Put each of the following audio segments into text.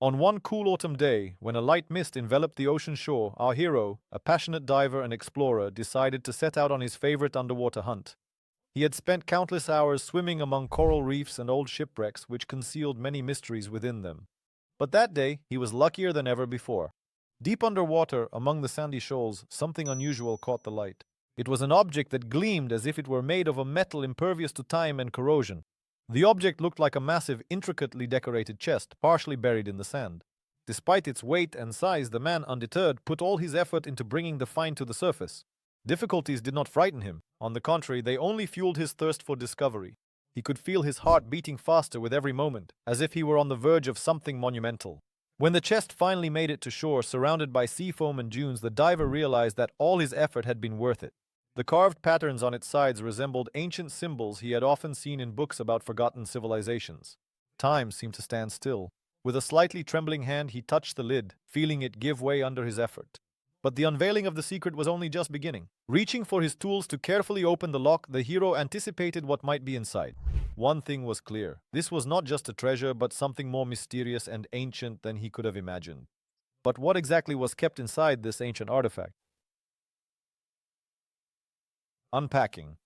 On one cool autumn day, when a light mist enveloped the ocean shore, our hero, a passionate diver and explorer, decided to set out on his favorite underwater hunt. He had spent countless hours swimming among coral reefs and old shipwrecks which concealed many mysteries within them. But that day, he was luckier than ever before. Deep underwater, among the sandy shoals, something unusual caught the light. It was an object that gleamed as if it were made of a metal impervious to time and corrosion. The object looked like a massive, intricately decorated chest, partially buried in the sand. Despite its weight and size, the man, undeterred, put all his effort into bringing the find to the surface. Difficulties did not frighten him. On the contrary, they only fueled his thirst for discovery. He could feel his heart beating faster with every moment, as if he were on the verge of something monumental. When the chest finally made it to shore, surrounded by sea foam and dunes, the diver realized that all his effort had been worth it. The carved patterns on its sides resembled ancient symbols he had often seen in books about forgotten civilizations. Time seemed to stand still. With a slightly trembling hand, he touched the lid, feeling it give way under his effort. But the unveiling of the secret was only just beginning. Reaching for his tools to carefully open the lock, the hero anticipated what might be inside. One thing was clear. This was not just a treasure, but something more mysterious and ancient than he could have imagined. But what exactly was kept inside this ancient artifact? Unpacking.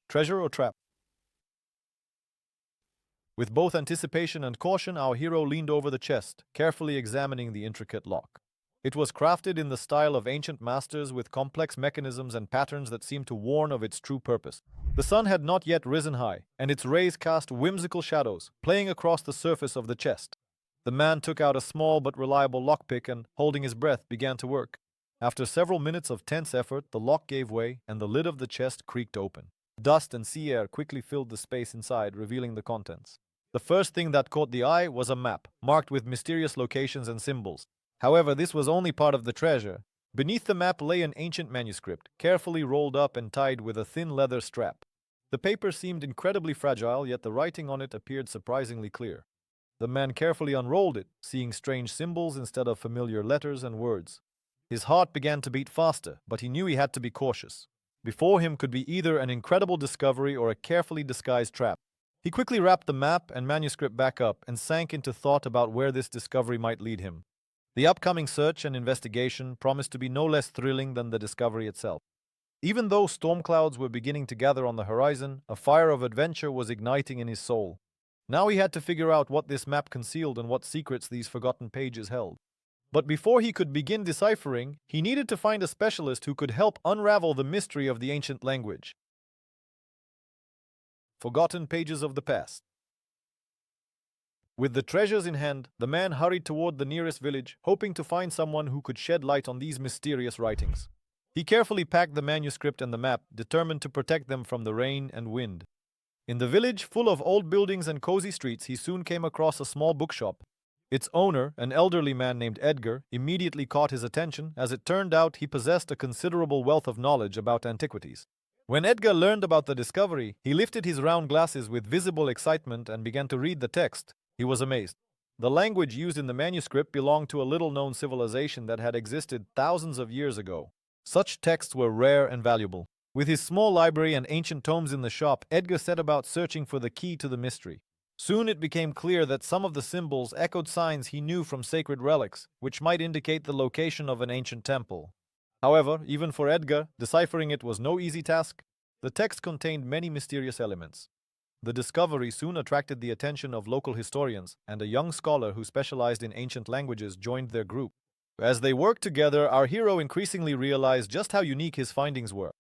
Treasure or trap? With both anticipation and caution, our hero leaned over the chest, carefully examining the intricate lock. It was crafted in the style of ancient masters, with complex mechanisms and patterns that seemed to warn of its true purpose. The sun had not yet risen high, and its rays cast whimsical shadows, playing across the surface of the chest. The man took out a small but reliable lockpick and, holding his breath, began to work. After several minutes of tense effort, the lock gave way, and the lid of the chest creaked open. Dust and sea air quickly filled the space inside, revealing the contents. The first thing that caught the eye was a map, marked with mysterious locations and symbols. However, this was only part of the treasure. Beneath the map lay an ancient manuscript, carefully rolled up and tied with a thin leather strap. The paper seemed incredibly fragile, yet the writing on it appeared surprisingly clear. The man carefully unrolled it, seeing strange symbols instead of familiar letters and words. His heart began to beat faster, but he knew he had to be cautious. Before him could be either an incredible discovery or a carefully disguised trap. He quickly wrapped the map and manuscript back up and sank into thought about where this discovery might lead him. The upcoming search and investigation promised to be no less thrilling than the discovery itself. Even though storm clouds were beginning to gather on the horizon, a fire of adventure was igniting in his soul. Now he had to figure out what this map concealed and what secrets these forgotten pages held. But before he could begin deciphering, he needed to find a specialist who could help unravel the mystery of the ancient language. Forgotten pages of the past. With the treasures in hand, the man hurried toward the nearest village, hoping to find someone who could shed light on these mysterious writings. He carefully packed the manuscript and the map, determined to protect them from the rain and wind. In the village, full of old buildings and cozy streets, he soon came across a small bookshop. Its owner, an elderly man named Edgar, immediately caught his attention, as it turned out he possessed a considerable wealth of knowledge about antiquities. When Edgar learned about the discovery, he lifted his round glasses with visible excitement and began to read the text. He was amazed. The language used in the manuscript belonged to a little-known civilization that had existed thousands of years ago. Such texts were rare and valuable. With his small library and ancient tomes in the shop, Edgar set about searching for the key to the mystery. Soon it became clear that some of the symbols echoed signs he knew from sacred relics, which might indicate the location of an ancient temple. However, even for Edgar, deciphering it was no easy task. The text contained many mysterious elements. The discovery soon attracted the attention of local historians, and a young scholar who specialized in ancient languages joined their group. As they worked together, our hero increasingly realized just how unique his findings were.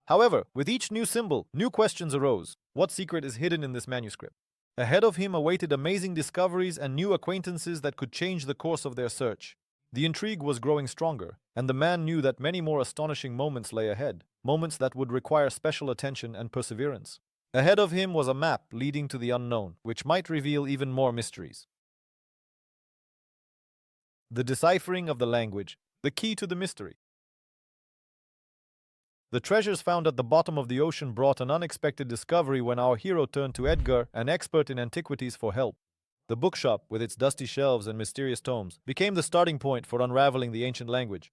However, with each new symbol, new questions arose. What secret is hidden in this manuscript? Ahead of him awaited amazing discoveries and new acquaintances that could change the course of their search. The intrigue was growing stronger, and the man knew that many more astonishing moments lay ahead, moments that would require special attention and perseverance. Ahead of him was a map leading to the unknown, which might reveal even more mysteries. The deciphering of the language, the key to the mystery. The treasures found at the bottom of the ocean brought an unexpected discovery when our hero turned to Edgar, an expert in antiquities, for help. The bookshop, with its dusty shelves and mysterious tomes, became the starting point for unraveling the ancient language.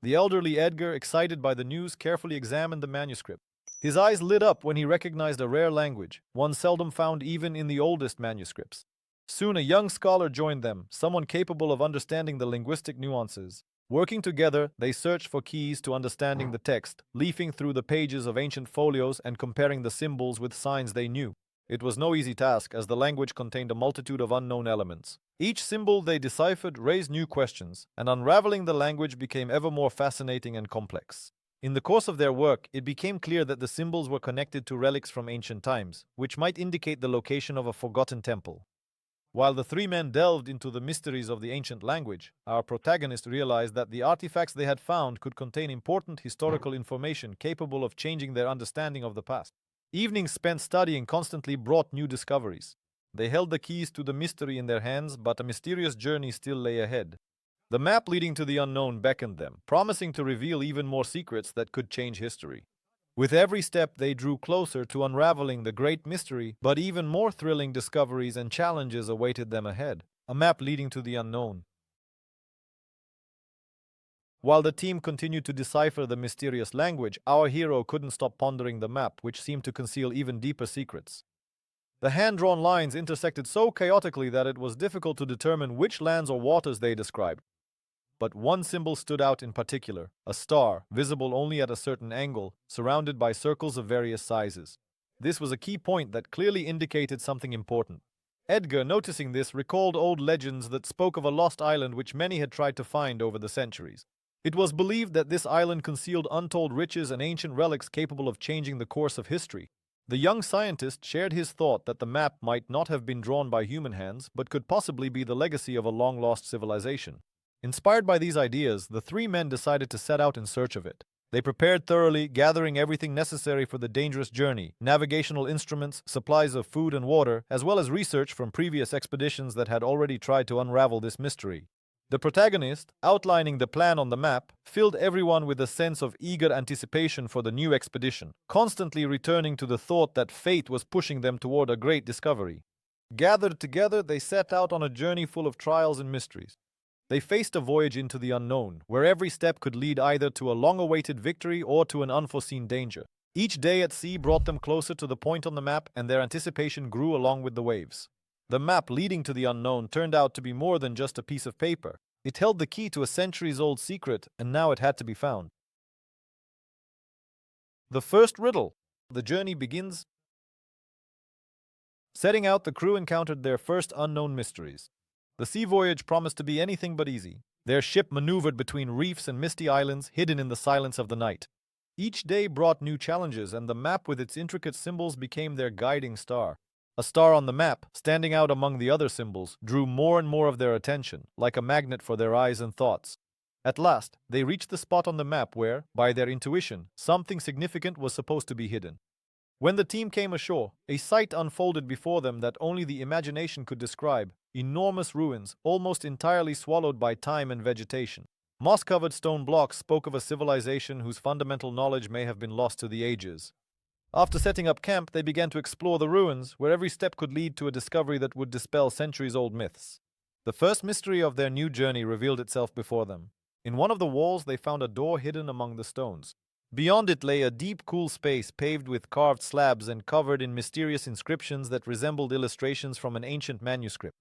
The elderly Edgar, excited by the news, carefully examined the manuscript. His eyes lit up when he recognized a rare language, one seldom found even in the oldest manuscripts. Soon a young scholar joined them, someone capable of understanding the linguistic nuances. Working together, they searched for keys to understanding the text, leafing through the pages of ancient folios and comparing the symbols with signs they knew. It was no easy task, as the language contained a multitude of unknown elements. Each symbol they deciphered raised new questions, and unraveling the language became ever more fascinating and complex. In the course of their work, it became clear that the symbols were connected to relics from ancient times, which might indicate the location of a forgotten temple. While the three men delved into the mysteries of the ancient language, our protagonist realized that the artifacts they had found could contain important historical information capable of changing their understanding of the past. Evenings spent studying constantly brought new discoveries. They held the keys to the mystery in their hands, but a mysterious journey still lay ahead. The map leading to the unknown beckoned them, promising to reveal even more secrets that could change history. With every step, they drew closer to unraveling the great mystery, but even more thrilling discoveries and challenges awaited them ahead. A map leading to the unknown. While the team continued to decipher the mysterious language, our hero couldn't stop pondering the map, which seemed to conceal even deeper secrets. The hand-drawn lines intersected so chaotically that it was difficult to determine which lands or waters they described. But one symbol stood out in particular, a star, visible only at a certain angle, surrounded by circles of various sizes. This was a key point that clearly indicated something important. Edgar, noticing this, recalled old legends that spoke of a lost island which many had tried to find over the centuries. It was believed that this island concealed untold riches and ancient relics capable of changing the course of history. The young scientist shared his thought that the map might not have been drawn by human hands, but could possibly be the legacy of a long-lost civilization. Inspired by these ideas, the three men decided to set out in search of it. They prepared thoroughly, gathering everything necessary for the dangerous journey: navigational instruments, supplies of food and water, as well as research from previous expeditions that had already tried to unravel this mystery. The protagonist, outlining the plan on the map, filled everyone with a sense of eager anticipation for the new expedition, constantly returning to the thought that fate was pushing them toward a great discovery. Gathered together, they set out on a journey full of trials and mysteries. They faced a voyage into the unknown, where every step could lead either to a long-awaited victory or to an unforeseen danger. Each day at sea brought them closer to the point on the map, and their anticipation grew along with the waves. The map leading to the unknown turned out to be more than just a piece of paper. It held the key to a centuries-old secret, and now it had to be found. The first riddle. The journey begins. Setting out, the crew encountered their first unknown mysteries. The sea voyage promised to be anything but easy. Their ship maneuvered between reefs and misty islands hidden in the silence of the night. Each day brought new challenges, and the map with its intricate symbols became their guiding star. A star on the map, standing out among the other symbols, drew more and more of their attention, like a magnet for their eyes and thoughts. At last, they reached the spot on the map where, by their intuition, something significant was supposed to be hidden. When the team came ashore, a sight unfolded before them that only the imagination could describe: enormous ruins, almost entirely swallowed by time and vegetation. Moss-covered stone blocks spoke of a civilization whose fundamental knowledge may have been lost to the ages. After setting up camp, they began to explore the ruins, where every step could lead to a discovery that would dispel centuries-old myths. The first mystery of their new journey revealed itself before them. In one of the walls, they found a door hidden among the stones. Beyond it lay a deep, cool space paved with carved slabs and covered in mysterious inscriptions that resembled illustrations from an ancient manuscript.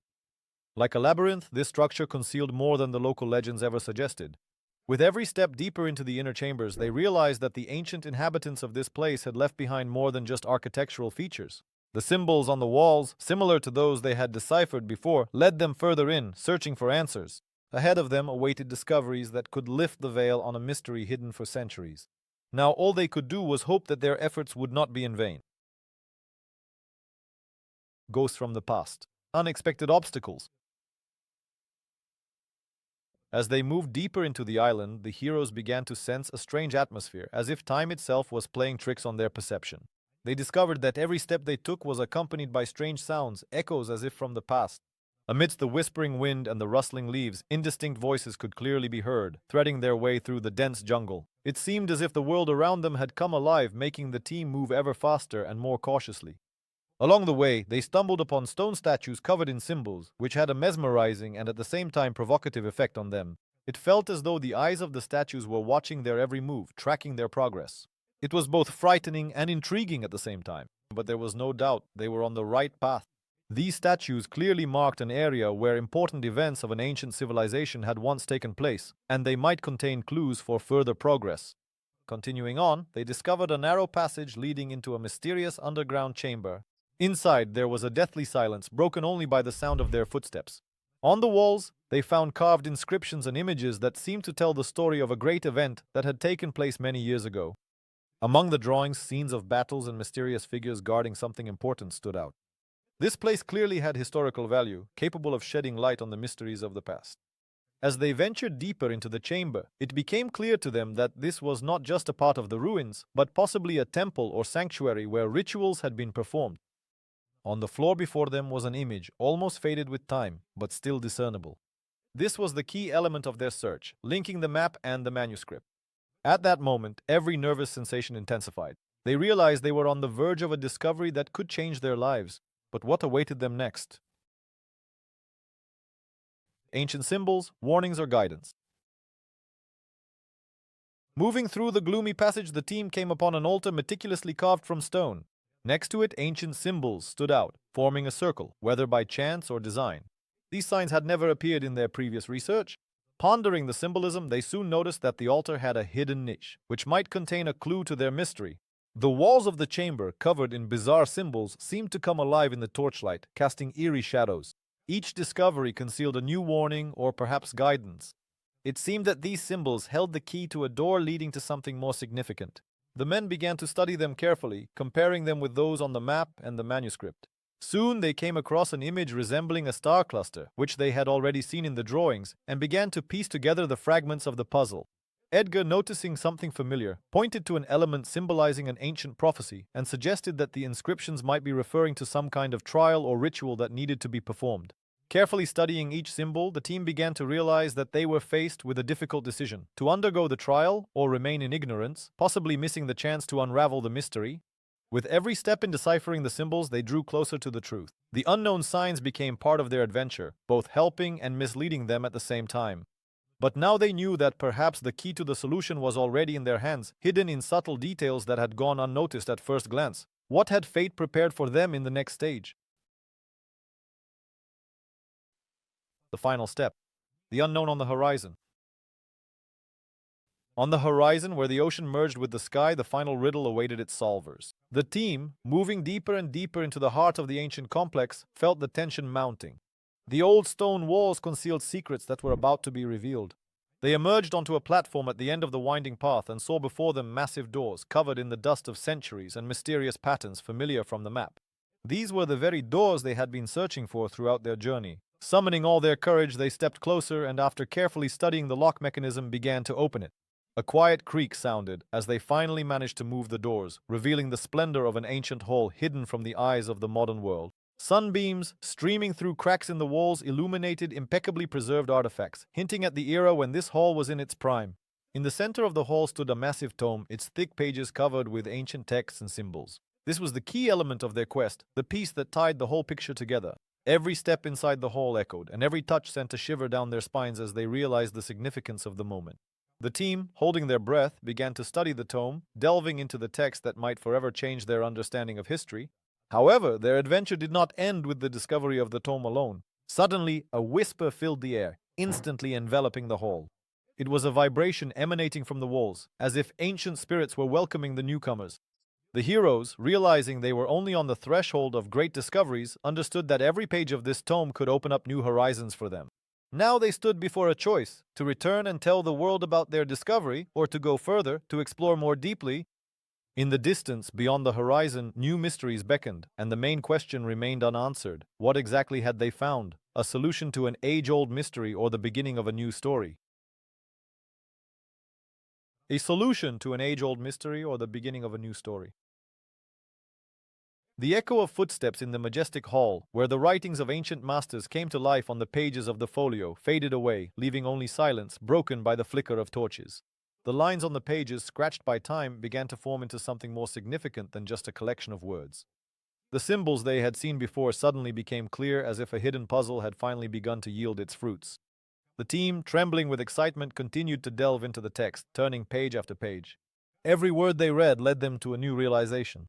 Like a labyrinth, this structure concealed more than the local legends ever suggested. With every step deeper into the inner chambers, they realized that the ancient inhabitants of this place had left behind more than just architectural features. The symbols on the walls, similar to those they had deciphered before, led them further in, searching for answers. Ahead of them awaited discoveries that could lift the veil on a mystery hidden for centuries. Now all they could do was hope that their efforts would not be in vain. Ghosts from the past. Unexpected obstacles. As they moved deeper into the island, the heroes began to sense a strange atmosphere, as if time itself was playing tricks on their perception. They discovered that every step they took was accompanied by strange sounds, echoes as if from the past. Amidst the whispering wind and the rustling leaves, indistinct voices could clearly be heard, threading their way through the dense jungle. It seemed as if the world around them had come alive, making the team move ever faster and more cautiously. Along the way, they stumbled upon stone statues covered in symbols, which had a mesmerizing and at the same time provocative effect on them. It felt as though the eyes of the statues were watching their every move, tracking their progress. It was both frightening and intriguing at the same time, but there was no doubt they were on the right path. These statues clearly marked an area where important events of an ancient civilization had once taken place, and they might contain clues for further progress. Continuing on, they discovered a narrow passage leading into a mysterious underground chamber. Inside, there was a deathly silence, broken only by the sound of their footsteps. On the walls, they found carved inscriptions and images that seemed to tell the story of a great event that had taken place many years ago. Among the drawings, scenes of battles and mysterious figures guarding something important stood out. This place clearly had historical value, capable of shedding light on the mysteries of the past. As they ventured deeper into the chamber, it became clear to them that this was not just a part of the ruins, but possibly a temple or sanctuary where rituals had been performed. On the floor before them was an image, almost faded with time, but still discernible. This was the key element of their search, linking the map and the manuscript. At that moment, every nervous sensation intensified. They realized they were on the verge of a discovery that could change their lives. But what awaited them next? Ancient symbols, warnings, or guidance. Moving through the gloomy passage, the team came upon an altar meticulously carved from stone. Next to it, ancient symbols stood out, forming a circle, whether by chance or design. These signs had never appeared in their previous research. Pondering the symbolism, they soon noticed that the altar had a hidden niche, which might contain a clue to their mystery. The walls of the chamber, covered in bizarre symbols, seemed to come alive in the torchlight, casting eerie shadows. Each discovery concealed a new warning or perhaps guidance. It seemed that these symbols held the key to a door leading to something more significant. The men began to study them carefully, comparing them with those on the map and the manuscript. Soon they came across an image resembling a star cluster, which they had already seen in the drawings, and began to piece together the fragments of the puzzle. Edgar, noticing something familiar, pointed to an element symbolizing an ancient prophecy and suggested that the inscriptions might be referring to some kind of trial or ritual that needed to be performed. Carefully studying each symbol, the team began to realize that they were faced with a difficult decision: to undergo the trial or remain in ignorance, possibly missing the chance to unravel the mystery. With every step in deciphering the symbols, they drew closer to the truth. The unknown signs became part of their adventure, both helping and misleading them at the same time. But now they knew that perhaps the key to the solution was already in their hands, hidden in subtle details that had gone unnoticed at first glance. What had fate prepared for them in the next stage? The final step. The unknown on the horizon. On the horizon, where the ocean merged with the sky, the final riddle awaited its solvers. The team, moving deeper and deeper into the heart of the ancient complex, felt the tension mounting. The old stone walls concealed secrets that were about to be revealed. They emerged onto a platform at the end of the winding path and saw before them massive doors covered in the dust of centuries and mysterious patterns familiar from the map. These were the very doors they had been searching for throughout their journey. Summoning all their courage, they stepped closer and, after carefully studying the lock mechanism, began to open it. A quiet creak sounded as they finally managed to move the doors, revealing the splendor of an ancient hall hidden from the eyes of the modern world. Sunbeams, streaming through cracks in the walls, illuminated impeccably preserved artifacts, hinting at the era when this hall was in its prime. In the center of the hall stood a massive tome, its thick pages covered with ancient texts and symbols. This was the key element of their quest, the piece that tied the whole picture together. Every step inside the hall echoed, and every touch sent a shiver down their spines as they realized the significance of the moment. The team, holding their breath, began to study the tome, delving into the text that might forever change their understanding of history. However, their adventure did not end with the discovery of the tome alone. Suddenly, a whisper filled the air, instantly enveloping the hall. It was a vibration emanating from the walls, as if ancient spirits were welcoming the newcomers. The heroes, realizing they were only on the threshold of great discoveries, understood that every page of this tome could open up new horizons for them. Now they stood before a choice: to return and tell the world about their discovery, or to go further, to explore more deeply. In the distance, beyond the horizon, new mysteries beckoned, and the main question remained unanswered. What exactly had they found? A solution to an age-old mystery, or the beginning of a new story? A solution to an age-old mystery, or the beginning of a new story. The echo of footsteps in the majestic hall, where the writings of ancient masters came to life on the pages of the folio, faded away, leaving only silence, broken by the flicker of torches. The lines on the pages, scratched by time, began to form into something more significant than just a collection of words. The symbols they had seen before suddenly became clear, as if a hidden puzzle had finally begun to yield its fruits. The team, trembling with excitement, continued to delve into the text, turning page after page. Every word they read led them to a new realization.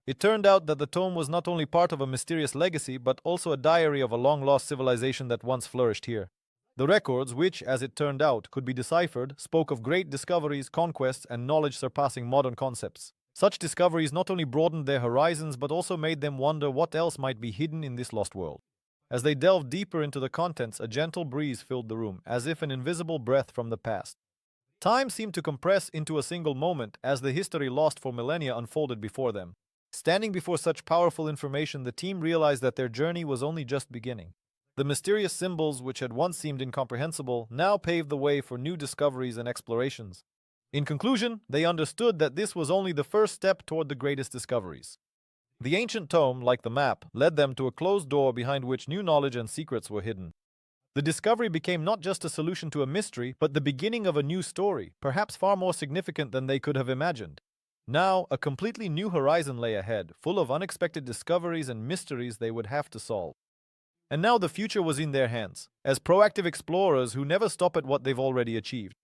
It turned out that the tome was not only part of a mysterious legacy, but also a diary of a long-lost civilization that once flourished here. The records, which, as it turned out, could be deciphered, spoke of great discoveries, conquests, and knowledge surpassing modern concepts. Such discoveries not only broadened their horizons, but also made them wonder what else might be hidden in this lost world. As they delved deeper into the contents, a gentle breeze filled the room, as if an invisible breath from the past. Time seemed to compress into a single moment as the history lost for millennia unfolded before them. Standing before such powerful information, the team realized that their journey was only just beginning. The mysterious symbols, which had once seemed incomprehensible, now paved the way for new discoveries and explorations. In conclusion, they understood that this was only the first step toward the greatest discoveries. The ancient tome, like the map, led them to a closed door behind which new knowledge and secrets were hidden. The discovery became not just a solution to a mystery, but the beginning of a new story, perhaps far more significant than they could have imagined. Now, a completely new horizon lay ahead, full of unexpected discoveries and mysteries they would have to solve. And now the future was in their hands, as proactive explorers who never stop at what they've already achieved.